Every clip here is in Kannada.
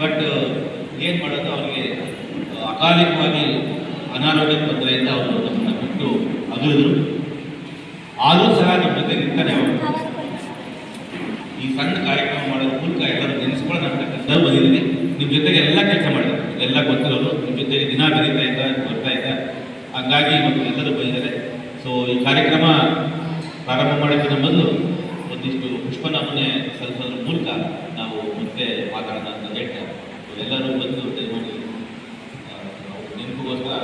ಬಟ್ ಏನು ಮಾಡೋದು, ಅವರಿಗೆ ಅಕಾಲಿಕವಾಗಿ ಅನಾರೋಗ್ಯ ತೊಂದರೆಯಿಂದ ಅವರು ನಮ್ಮನ್ನು ಬಿಟ್ಟು ಅಗಲಿದ್ರು. ಆದರೂ ಸಹ ನಮ್ಮ ಜೊತೆ ನಿಂತಾನೆ ಅವರು ಈ ಸಣ್ಣ ಕಾರ್ಯಕ್ರಮ ಮಾಡೋದ್ರ ಮೂಲಕ ಎಲ್ಲರೂ ನೆನೆಸ್ಕೊಳ್ಳೋಣ ಅಂತ ಬಂದಿದ್ದೀನಿ. ನಿಮ್ಮ ಜೊತೆಗೆ ಎಲ್ಲ ಕೆಲಸ ಮಾಡಿದ್ದಾರೆ, ಎಲ್ಲ ಗೊತ್ತಿರೋರು ನಿಮ್ಮ ಜೊತೆಗೆ ದಿನ ಬೆರೀತಾ ಬರ್ತಾ ಇದ್ದ, ಹಾಗಾಗಿ ಇವತ್ತು ಎಲ್ಲರೂ ಬಂದಿದ್ದಾರೆ. ಸೊ ಈ ಕಾರ್ಯಕ್ರಮ ಪ್ರಾರಂಭ ಮಾಡೋಕ್ಕಿಂತ ಮೊದಲು ಒಂದಿಷ್ಟು ಪುಷ್ಪನಮನೆ ಸಲ್ಲಿಸೋದ್ರ ಮೂಲಕ ನಾವು ಮತ್ತೆ ಮಾತಾಡೋಣ ಅಂತ ಹೇಳ್ತಾರೆ. ಎಲ್ಲರೂ ಬಂದು ದಯಮಾಡಿ ನೆನಪಿಗೋಸ್ಕರ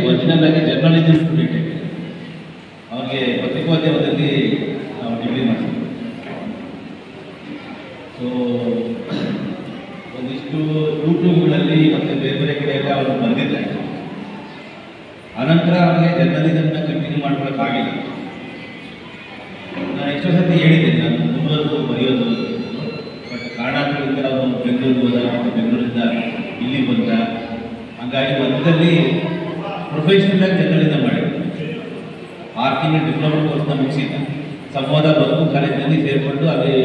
ಒರಿಜಿನಲ್ ಆಗಿ ಜರ್ನಲಿಸಮ್ ಸ್ಟೂಡೆಂಟ್ ಆಗಿದೆ. ಅವ್ರಿಗೆ ಪತ್ರಿಕೋದ್ಯಮದಲ್ಲಿ ನಾವು ಡಿಗ್ರಿ ಮಾಡಿದ್ವಿ. ಸೊ ಒಂದಿಷ್ಟು ಯೂಟ್ಯೂಬ್ಗಳಲ್ಲಿ ಮತ್ತು ಬೇರೆ ಬೇರೆ ಕಡೆ ಎಲ್ಲ ಅವರು ಬಂದಿದ್ದಾರೆ. ಆನಂತರ ಅವರಿಗೆ ಜರ್ನಲಿಸಮ್ನ ಕಂಟಿನ್ಯೂ ಮಾಡ್ಕೊಳ್ಳೋಕ್ಕಾಗಿಲ್ಲ. ನಾನು ಎಷ್ಟೋ ಸರ್ತಿ ಹೇಳಿದ್ದೇನೆ, ನಾನು ಮುಂದುವರೆದು ಬರೆಯೋದು, ಬಟ್ ಕಾರಣಾಂತರದಿಂದ ಅವರು ಬೆಂಗಳೂರು ಹೋದ ಮತ್ತು ಬೆಂಗಳೂರಿಂದ ಇಲ್ಲಿ ಬಂದ. ಹಾಗಾಗಿ ಮಧ್ಯದಲ್ಲಿ ಪ್ರೊಫೆಷನಲ್ ಆಗಿ ಜರ್ನಲಿಸಮ್ ಮಾಡಿದ್ದೆ. 6 ತಿಂಗಳು ಡಿಪ್ಲೊಮಾ ಕೋರ್ಸ್ನ ಮುಗಿಸಿದ್ದ. ಸಂವಾದ ಬದುಕು ಕಾಲೇಜಿನಲ್ಲಿ ಸೇರಿಕೊಂಡು ಅಲ್ಲಿ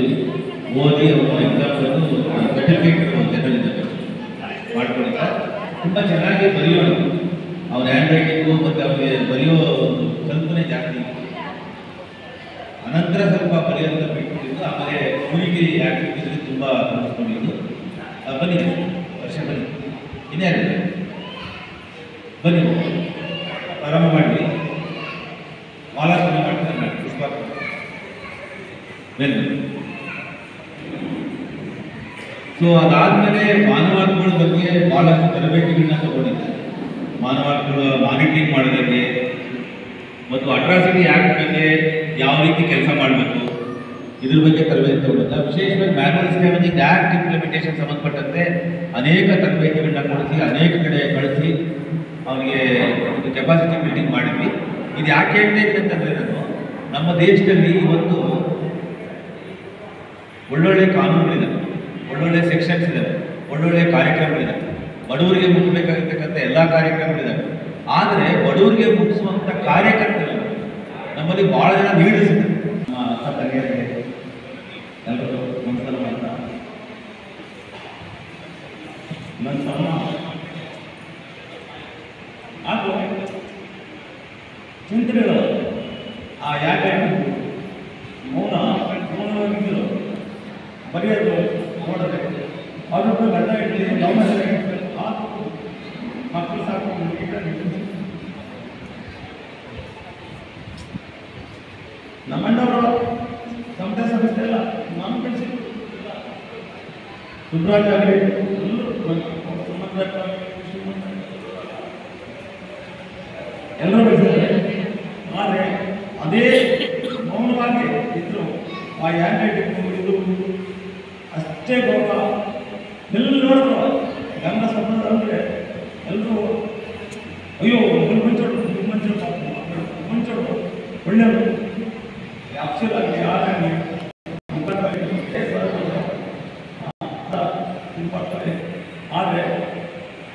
ಓದಿ ಅವರು ಎಕ್ಸಾಮ್ ಬರೆದು ಸರ್ಟಿಫಿಕೇಟ್ ಜರ್ನಲಿಸಮ್ ಮಾಡ್ಕೊಂಡಿದ್ದ. ತುಂಬ ಚೆನ್ನಾಗಿ ಬರೆಯೋರು. ಅವ್ರ ಹ್ಯಾಂಡ್ ರೈಟಿಂಗು ಮತ್ತು ಅವ್ರಿಗೆ ಬರೆಯೋ ಒಂದು ಕಲ್ಪನೆ ಜಾಸ್ತಿ. ಅನಂತರ ಸ್ವಲ್ಪ ಬರೆಯೋದನ್ನ ಬಿಟ್ಬಿಟ್ಟಿದ್ದು. ಆಮೇಲೆ ಕಮ್ಯುನಿಟಿ ಆ್ಯಕ್ಟಿವಿಟೀಸಲ್ಲಿ ತುಂಬ ತೊಡಗಿಸ್ಕೊಂಡಿದ್ದು. ಬನ್ನಿ ವರ್ಷ ಬನ್ನಿ, ಇನ್ಯಾರು ಬನ್ನಿ ಪ್ರಾರಂಭ ಮಾಡಿ. ಮಾಲಾರ್ಪಣೆ ಮಾಡ್ತಾರೆ, ಪುಷ್ಪ ಬೆನ್ನು. ಸೊ ಅದಾದಮೇಲೆ ಮಾನವ ಹಕ್ಕುಗಳ ಬಗ್ಗೆ ಭಾಳಷ್ಟು ತರಬೇತಿಗಳನ್ನ ತಗೊಂಡಿದ್ದಾರೆ. ಮಾನವ ಹಕ್ಕುಗಳ ಮಾನಿಟರಿಂಗ್ ಮಾಡೋದಕ್ಕೆ ಮತ್ತು ಅಟ್ರಾಸಿಟಿ ಆ್ಯಕ್ಟ್ ಬಗ್ಗೆ ಯಾವ ರೀತಿ ಕೆಲಸ ಮಾಡಬೇಕು ಇದ್ರ ಬಗ್ಗೆ ತರಬೇತಿ ತಗೊಂಡಿದ್ದ. ವಿಶೇಷವಾಗಿ ಮ್ಯಾನ್ಯುವಲ್ ಸ್ಕ್ಯಾವೇಜಿಂಗ್ ಆ್ಯಕ್ಟ್ ಇಂಪ್ಲಿಮೆಂಟೇಷನ್ ಸಂಬಂಧಪಟ್ಟಂತೆ ಅನೇಕ ತರಬೇತಿಗಳನ್ನ ಕೊಡಿಸಿ ಅನೇಕ ಕಡೆ ಕಳಿಸಿ ಅವನಿಗೆ ಒಂದು ಕೆಪಾಸಿಟಿ ಬಿಲ್ಡಿಂಗ್ ಮಾಡಿದ್ವಿ. ಇದು ಯಾಕೆ ಹೇಳ್ತಾ ಇದ್ದೆ ಅಂತಂದರೆ, ನಾನು ನಮ್ಮ ದೇಶದಲ್ಲಿ ಇವತ್ತು ಒಳ್ಳೊಳ್ಳೆ ಕಾನೂನುಗಳಿದ್ದಾವೆ, ಒಳ್ಳೊಳ್ಳೆ ಸೆಕ್ಷನ್ಸ್ ಇದ್ದಾವೆ, ಒಳ್ಳೊಳ್ಳೆ ಕಾರ್ಯಕ್ರಮಗಳಿದ್ದಾವೆ, ಬಡವರಿಗೆ ಮುಟ್ಟಬೇಕಾಗಿರ್ತಕ್ಕಂಥ ಎಲ್ಲ ಕಾರ್ಯಕ್ರಮಗಳಿದ್ದಾವೆ. ಆದರೆ ಬಡವರಿಗೆ ಮುಟ್ಟಿಸುವಂಥ ಕಾರ್ಯಕರ್ತರು ನಮ್ಮಲ್ಲಿ ಭಾಳ ಜನ ನೀಡಿಸಿದ್ದಾರೆ. ಎಲ್ಲರೂ ನಮಸ್ಕಾರ ಮಾಡ್ತಾ, ನನ್ನ ತಮ್ಮ ಹಾಗೂ ಚಿಂತನೆಗಳು ಆ ಯಾಕೆ ಮೌನವಾಗಿದ್ದರು ಬರೆಯೋದು ನೋಡಿದ್ರೆ ಅವ್ರೊಬ್ಬರು ಗಂಡ ಇಟ್ಟಲಿ ಮಕ್ಕಳು ಸಾಕು ನಮ್ಮಣ್ಣವರು ಸಮುದಾಯ ಸಂಸ್ಥೆ ಎಲ್ಲ ನಾನು ಕಳಿಸಿದ್ದು ಸುಬ್ರಾಜ್ ಆಗಲಿ ಎಲ್ಲರೂ ಬೆಳೆಸಿದ್ದಾರೆ. ಆದರೆ ಅದೇ ಮೌನವಾಗಿ ಇದ್ರು ಆ ಹ್ಯಾಂಡ್ ರೈಟಿಂಗ್ ಇದು ಅಷ್ಟೇ ಗೌರವ. ಎಲ್ಲರೂ ಗಂಧ ಸಂಬಂಧ ಅಂದರೆ ಎಲ್ಲರೂ ಅಯ್ಯೋ ಮಂಚೋಡು ಮಂಚೋಡು ಒಳ್ಳೆಯವರು ಅಕ್ಷರಾಗಲಿ ಯಾರಾಗಲಿ ಇಂಪಾರ್ಟೆಂಟ್. ಆದರೆ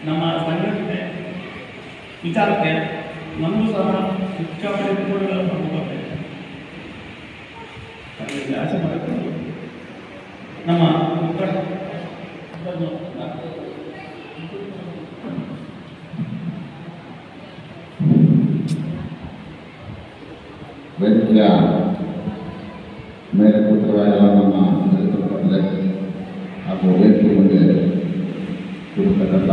ನಮ್ಮ ಸಂಘಟನೆ ವಿಚಾರಕ್ಕೆ ನಮಗೂ ಸಹ ಸಿಕ್ಕಾಪಟ್ಟೆ ತಿಳುವಳಿಕೆಗಳನ್ನು ಹೋಗಬೇಕು. ಆಸೆ ಮಾಡಬೇಕು ನಮ್ಮ ವೇದಿಕೆಯ ಮೇಲೆ ಕೂತಿರುವ ಎಲ್ಲ ನಮ್ಮ ದಲಿತ ಹಾಗೂ ವೇದಿಕೆ ಮುಂದೆ ಕೂಡಿರ್ತಕ್ಕಂಥ